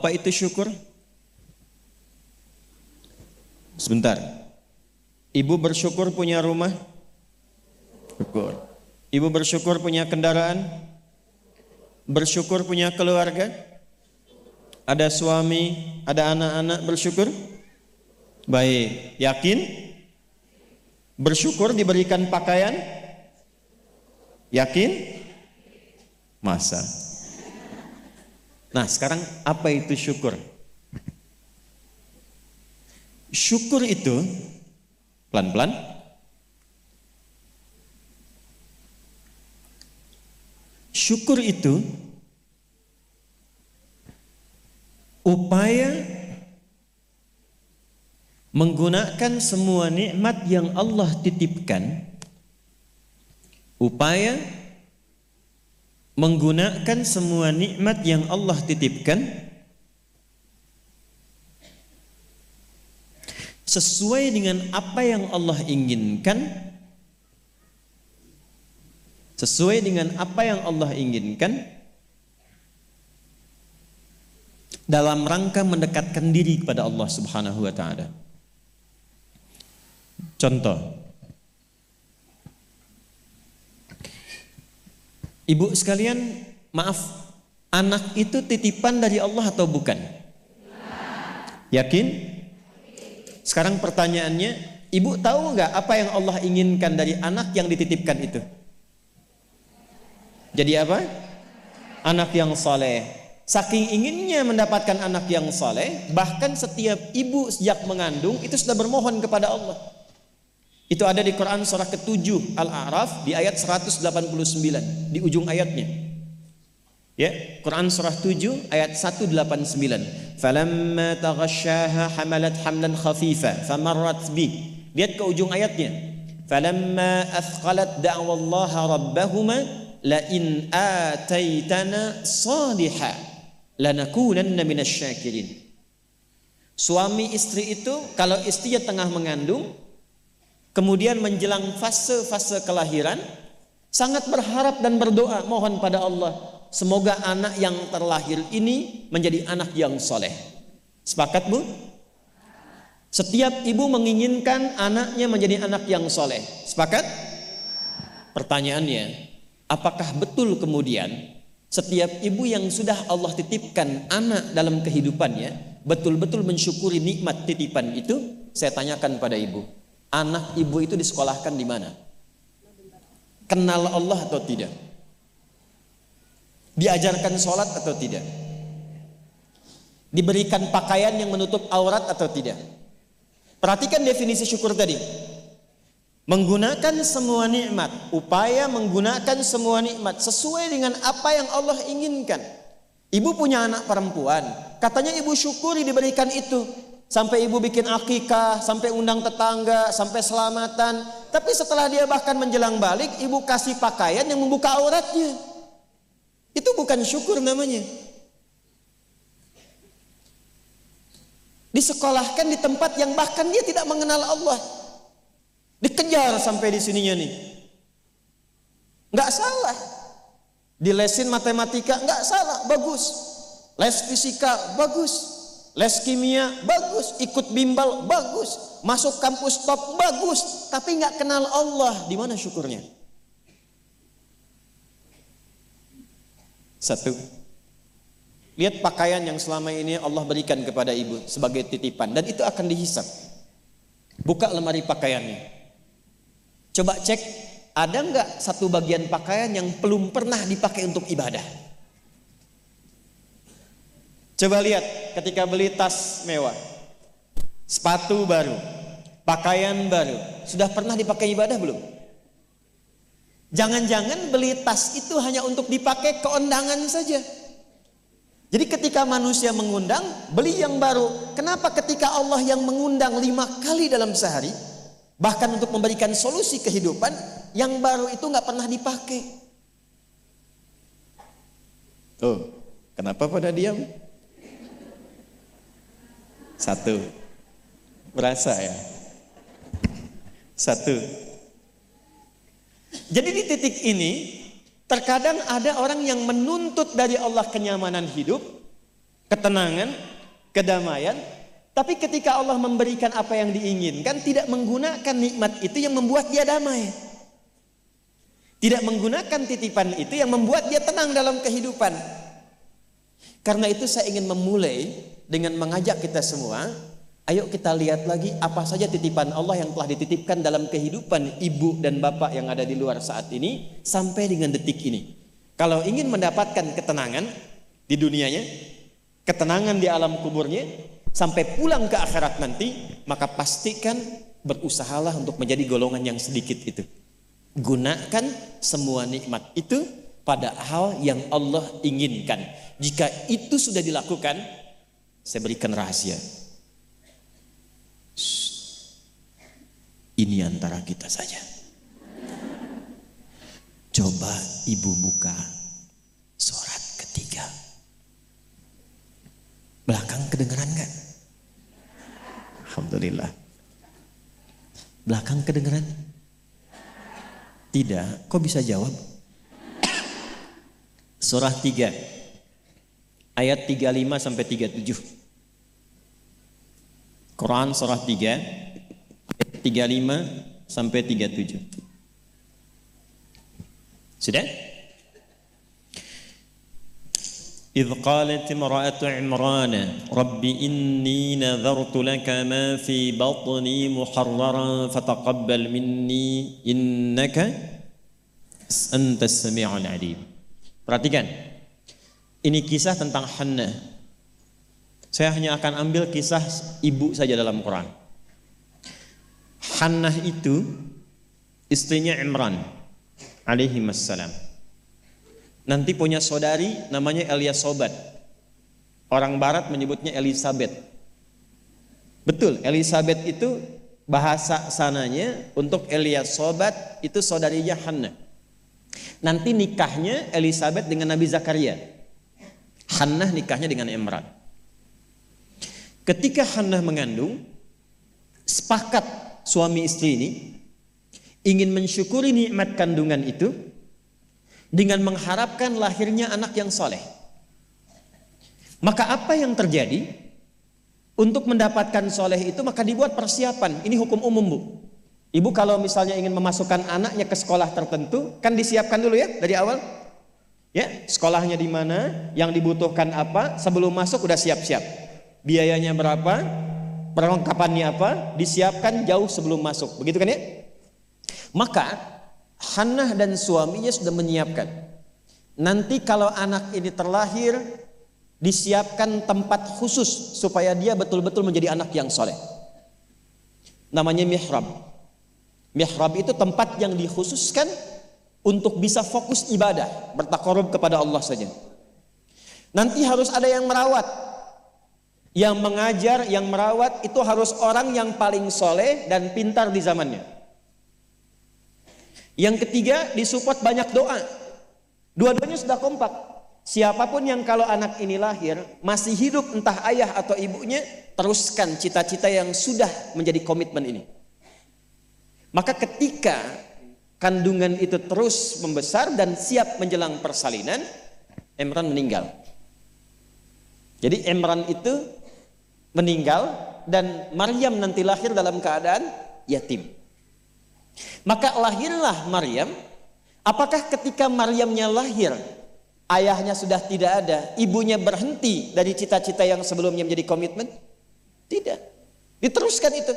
Apa itu syukur? Sebentar. Ibu bersyukur punya rumah? Syukur. Ibu bersyukur punya kendaraan? Bersyukur punya keluarga? Ada suami, ada anak-anak, bersyukur? Baik. Yakin? Bersyukur diberikan pakaian? Yakin? Masa? Nah, sekarang apa itu syukur? Syukur itu pelan-pelan. Syukur itu upaya menggunakan semua nikmat yang Allah titipkan, upaya menggunakan semua nikmat yang Allah titipkan sesuai dengan apa yang Allah inginkan, sesuai dengan apa yang Allah inginkan, dalam rangka mendekatkan diri kepada Allah Subhanahu wa taala. Contoh, ibu sekalian, maaf, anak itu titipan dari Allah atau bukan? Yakin? Sekarang pertanyaannya, ibu tahu nggak apa yang Allah inginkan dari anak yang dititipkan itu? Jadi apa? Anak yang saleh. Saking inginnya mendapatkan anak yang saleh, bahkan setiap ibu sejak mengandung itu sudah bermohon kepada Allah. Itu ada di Quran surah ke-7 Al-A'raf di ayat 189 di ujung ayatnya. Ya, Quran surah 7 ayat 189. Falamma taghasyaha hamalat hamlan khafifa famarrat bi. Lihat ke ujung ayatnya. Falamma athqalat da'wallaha rabbahuma la in ataitana salihah lanakunanna minasyakirin. Suami istri itu kalau istrinya tengah mengandung, kemudian menjelang fase-fase kelahiran, sangat berharap dan berdoa mohon pada Allah, semoga anak yang terlahir ini menjadi anak yang soleh. Sepakat bu? Setiap ibu menginginkan anaknya menjadi anak yang soleh. Sepakat? Pertanyaannya, apakah betul kemudian setiap ibu yang sudah Allah titipkan anak dalam kehidupannya betul-betul mensyukuri nikmat titipan itu? Saya tanyakan pada ibu, anak ibu itu disekolahkan di mana? Kenal Allah atau tidak? Diajarkan sholat atau tidak? Diberikan pakaian yang menutup aurat atau tidak? Perhatikan definisi syukur tadi. Menggunakan semua nikmat, upaya menggunakan semua nikmat sesuai dengan apa yang Allah inginkan. Ibu punya anak perempuan, katanya ibu syukuri diberikan itu. Sampai ibu bikin akikah, sampai undang tetangga, sampai selamatan. Tapi setelah dia bahkan menjelang balik, ibu kasih pakaian yang membuka auratnya. Itu bukan syukur namanya. Disekolahkan di tempat yang bahkan dia tidak mengenal Allah. Dikejar sampai di sininya nih. Nggak salah. Dilesin matematika, nggak salah, bagus. Les fisika, bagus. Les kimia, bagus. Ikut bimbel, bagus. Masuk kampus top, bagus. Tapi nggak kenal Allah, di mana syukurnya? Satu, lihat pakaian yang selama ini Allah berikan kepada ibu sebagai titipan, dan itu akan dihisap. Buka lemari pakaiannya. Coba cek, ada nggak satu bagian pakaian yang belum pernah dipakai untuk ibadah? Coba lihat ketika beli tas mewah, sepatu baru, pakaian baru, sudah pernah dipakai ibadah belum? Jangan-jangan beli tas itu hanya untuk dipakai keundangan saja. Jadi ketika manusia mengundang, beli yang baru. Kenapa ketika Allah yang mengundang 5 kali dalam sehari, bahkan untuk memberikan solusi kehidupan, yang baru itu nggak pernah dipakai? Tuh, kenapa pada diam? Satu, berasa ya? Satu. Jadi di titik ini, terkadang ada orang yang menuntut dari Allah kenyamanan hidup, ketenangan, kedamaian. Tapi ketika Allah memberikan apa yang diinginkan, tidak menggunakan nikmat itu yang membuat dia damai. Tidak menggunakan titipan itu yang membuat dia tenang dalam kehidupan. Karena itu saya ingin memulai dengan mengajak kita semua, ayo kita lihat lagi apa saja titipan Allah yang telah dititipkan dalam kehidupan ibu dan bapak yang ada di luar saat ini sampai dengan detik ini. Kalau ingin mendapatkan ketenangan di dunianya, ketenangan di alam kuburnya, sampai pulang ke akhirat nanti, maka pastikan berusahalah untuk menjadi golongan yang sedikit itu. Gunakan semua nikmat itu pada hal yang Allah inginkan. Jika itu sudah dilakukan, saya berikan rahasia. Ini antara kita saja. Coba ibu buka surat ketiga. Belakang kedengeran gak? Alhamdulillah. Belakang kedengeran? Tidak. Kok bisa jawab? Surah 3 ayat 35 sampai 37. Quran surah 3 ayat 35 sampai 37. Sudah? إذ قالت امرأة عمران رب إني نذرت لك ما في بطني محررا فتقبل مني إنك أنت السميع العليم. Perhatikan, ini kisah tentang Hannah. Saya hanya akan ambil kisah ibu saja dalam Quran. Hannah itu istrinya Imran alaihi wassalam. Nanti punya saudari namanya Eliasobat. Orang barat menyebutnya Elizabeth. Betul, Elizabeth itu bahasa sananya untuk Eliasobat itu saudarinya Hannah. Nanti nikahnya Elizabeth dengan Nabi Zakaria. Hannah nikahnya dengan Imran. Ketika Hannah mengandung, sepakat suami istri ini ingin mensyukuri nikmat kandungan itu dengan mengharapkan lahirnya anak yang soleh. Maka apa yang terjadi? Untuk mendapatkan soleh itu maka dibuat persiapan. Ini hukum umum, Bu. Ibu kalau misalnya ingin memasukkan anaknya ke sekolah tertentu, kan disiapkan dulu ya dari awal. Ya, sekolahnya di mana, yang dibutuhkan apa, sebelum masuk udah siap-siap. Biayanya berapa, perlengkapannya apa, disiapkan jauh sebelum masuk. Begitu kan ya? Maka Hannah dan suaminya sudah menyiapkan. Nanti kalau anak ini terlahir, disiapkan tempat khusus supaya dia betul-betul menjadi anak yang soleh. Namanya mihrab. Mihrab itu tempat yang dikhususkan untuk bisa fokus ibadah, bertakarub kepada Allah saja. Nanti harus ada yang merawat. Yang mengajar, yang merawat itu harus orang yang paling soleh dan pintar di zamannya. Yang ketiga, disupport banyak doa. Dua-duanya sudah kompak. Siapapun yang kalau anak ini lahir masih hidup, entah ayah atau ibunya, teruskan cita-cita yang sudah menjadi komitmen ini. Maka ketika kandungan itu terus membesar dan siap menjelang persalinan, Imran meninggal. Jadi Imran itu meninggal dan Maryam nanti lahir dalam keadaan yatim. Maka lahirlah Maryam. Apakah ketika Maryamnya lahir, ayahnya sudah tidak ada, ibunya berhenti dari cita-cita yang sebelumnya menjadi komitmen? Tidak. Diteruskan itu.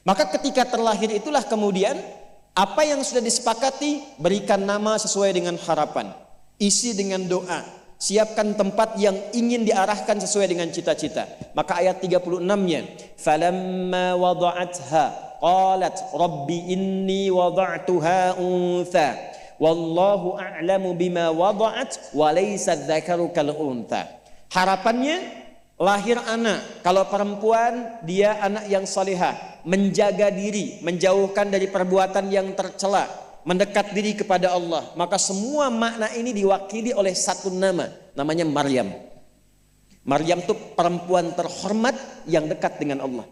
Maka ketika terlahir itulah kemudian apa yang sudah disepakati, berikan nama sesuai dengan harapan, isi dengan doa, siapkan tempat yang ingin diarahkan sesuai dengan cita-cita. Maka ayat 36-nya, falamma wada'atha qalat rabbi inni wada'tuha untha wallahu a'lamu bima wada'at wa laysa dzakaru kal untha. Harapannya lahir anak, kalau perempuan dia anak yang salihah, menjaga diri, menjauhkan dari perbuatan yang tercela, mendekat diri kepada Allah. Maka semua makna ini diwakili oleh satu nama, namanya Maryam. Maryam itu perempuan terhormat yang dekat dengan Allah.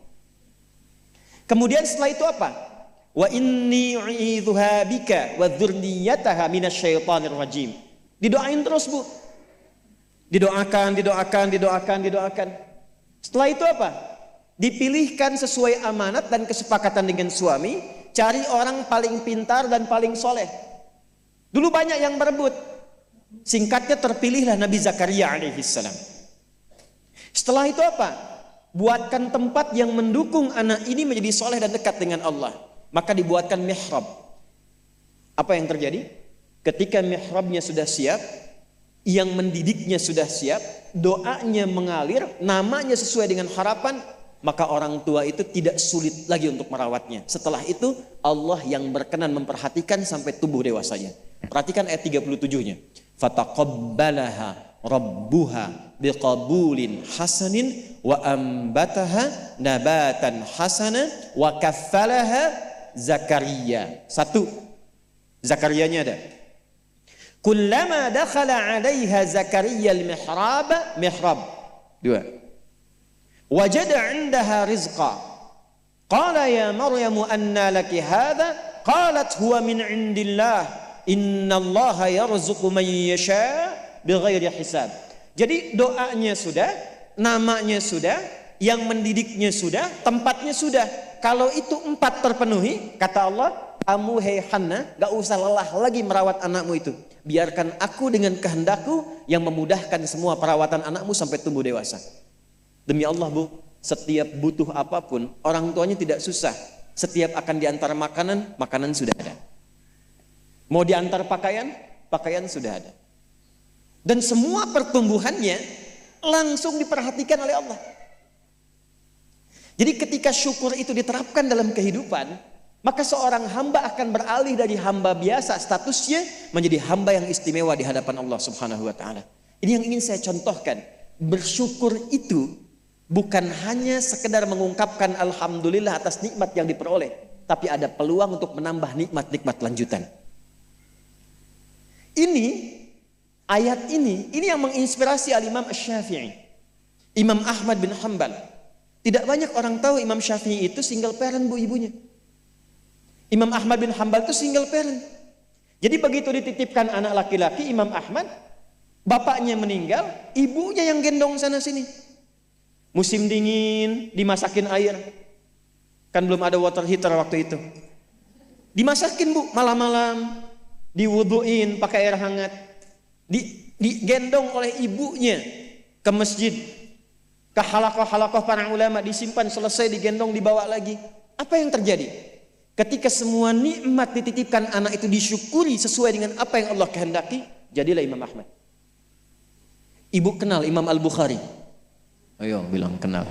Kemudian setelah itu apa? Wa inni u'idzuha bika wa dzurriyyataha minasyaitonir rajim. Didoain terus, Bu. Didoakan. Setelah itu apa? Dipilihkan sesuai amanat dan kesepakatan dengan suami, cari orang paling pintar dan paling soleh. Dulu banyak yang berebut. Singkatnya terpilihlah Nabi Zakaria alaihissalam. Setelah itu apa? Buatkan tempat yang mendukung anak ini menjadi soleh dan dekat dengan Allah. Maka dibuatkan mihrab. Apa yang terjadi? Ketika mihrabnya sudah siap, yang mendidiknya sudah siap, doanya mengalir, namanya sesuai dengan harapan, maka orang tua itu tidak sulit lagi untuk merawatnya. Setelah itu Allah yang berkenan memperhatikan sampai tumbuh dewasanya. Perhatikan ayat 37-nya. Fataqabbalaha rabbuha biqabulin hasanin wa ambataha nabatan hasana wa kaffalaha Zakaria. Satu, Zakariyanya ada. Kullama dakhala 'alaiha Zakaria al-mihrab. Dua. Wajada 'indaha rizqa. Qala ya Maryamu anna laki hadha? Qalat huwa min 'indillah. Innallaha yarzuqu man yasha' bighairi hisab. Jadi doanya sudah, namanya sudah, yang mendidiknya sudah, tempatnya sudah. Kalau itu 4 terpenuhi, kata Allah, kamu hei Hannah, gak usah lelah lagi merawat anakmu itu. Biarkan aku dengan kehendakku yang memudahkan semua perawatan anakmu sampai tumbuh dewasa. Demi Allah Bu, setiap butuh apapun, orang tuanya tidak susah. Setiap akan diantar makanan, makanan sudah ada. Mau diantar pakaian, pakaian sudah ada. Dan semua pertumbuhannya langsung diperhatikan oleh Allah. Jadi ketika syukur itu diterapkan dalam kehidupan, maka seorang hamba akan beralih dari hamba biasa statusnya menjadi hamba yang istimewa di hadapan Allah Subhanahu wa taala. Ini yang ingin saya contohkan. Bersyukur itu bukan hanya sekedar mengungkapkan alhamdulillah atas nikmat yang diperoleh, tapi ada peluang untuk menambah nikmat-nikmat lanjutan. Ayat ini yang menginspirasi al-Imam Asy-Syafi'i, Imam Ahmad bin Hanbal. Tidak banyak orang tahu Imam Syafi'i itu single parent Bu ibunya. Imam Ahmad bin Hanbal itu single parent. Jadi begitu dititipkan anak laki-laki Imam Ahmad, bapaknya meninggal, ibunya yang gendong sana sini. Musim dingin, dimasakin air. Kan belum ada water heater waktu itu. Dimasakin Bu, malam-malam, diwuduin pakai air hangat. Digendong oleh ibunya ke masjid, ke halakoh-halakoh para ulama, disimpan, selesai digendong, dibawa lagi. Apa yang terjadi? Ketika semua nikmat dititipkan anak itu disyukuri sesuai dengan apa yang Allah kehendaki, jadilah Imam Ahmad. Ibu kenal Imam Al-Bukhari? Ayo bilang kenal.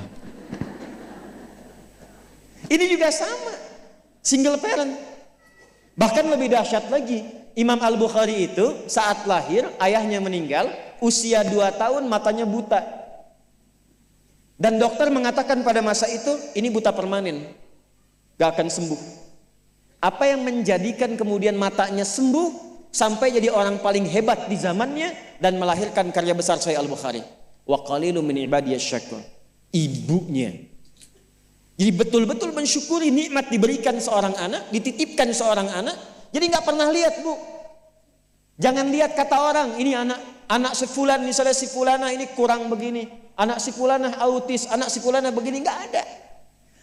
Ini juga sama, single parent. Bahkan lebih dahsyat lagi, Imam Al-Bukhari itu saat lahir ayahnya meninggal, usia 2 tahun matanya buta. Dan dokter mengatakan pada masa itu ini buta permanen, gak akan sembuh. Apa yang menjadikan kemudian matanya sembuh sampai jadi orang paling hebat di zamannya dan melahirkan karya besar Sahih Al-Bukhari. Wa qalilun min ibadiyasy syakur. Ibunya. Jadi betul-betul mensyukuri nikmat diberikan seorang anak, dititipkan seorang anak. Jadi nggak pernah lihat Bu. Jangan lihat kata orang, ini anak si fulan, misalnya si fulana ini kurang begini, anak si fulana autis, anak si fulana begini, nggak ada.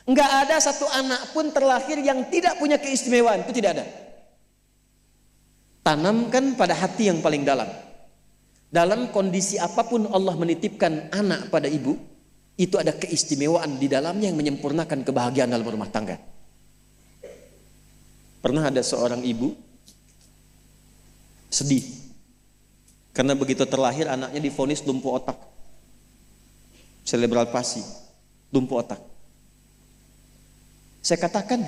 Nggak ada satu anak pun terlahir yang tidak punya keistimewaan, itu tidak ada. Tanamkan pada hati yang paling dalam. Dalam kondisi apapun Allah menitipkan anak pada ibu, itu ada keistimewaan di dalamnya yang menyempurnakan kebahagiaan dalam rumah tangga. Pernah ada seorang ibu sedih karena begitu terlahir anaknya divonis lumpuh otak, cerebral palsy, lumpuh otak. Saya katakan,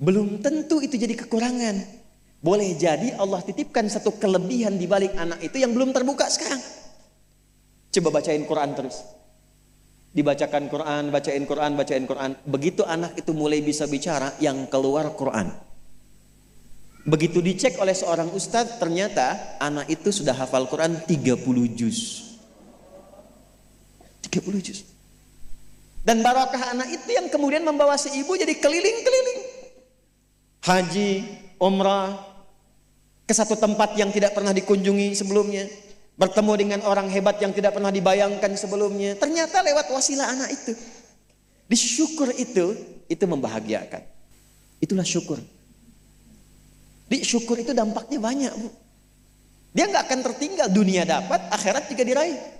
belum tentu itu jadi kekurangan. Boleh jadi Allah titipkan satu kelebihan di balik anak itu yang belum terbuka sekarang. Coba bacain Quran terus. Dibacakan Quran, bacain Quran. Begitu anak itu mulai bisa bicara, yang keluar Quran. Begitu dicek oleh seorang ustadz, ternyata anak itu sudah hafal Quran 30 juz. 30 juz. Dan barakah anak itu yang kemudian membawa si ibu jadi keliling-keliling. Haji, umrah, ke satu tempat yang tidak pernah dikunjungi sebelumnya. Bertemu dengan orang hebat yang tidak pernah dibayangkan sebelumnya. Ternyata lewat wasilah anak itu. Disyukur itu membahagiakan. Itulah syukur. Syukur itu dampaknya banyak, Bu. Dia nggak akan tertinggal, dunia dapat, akhirat juga diraih.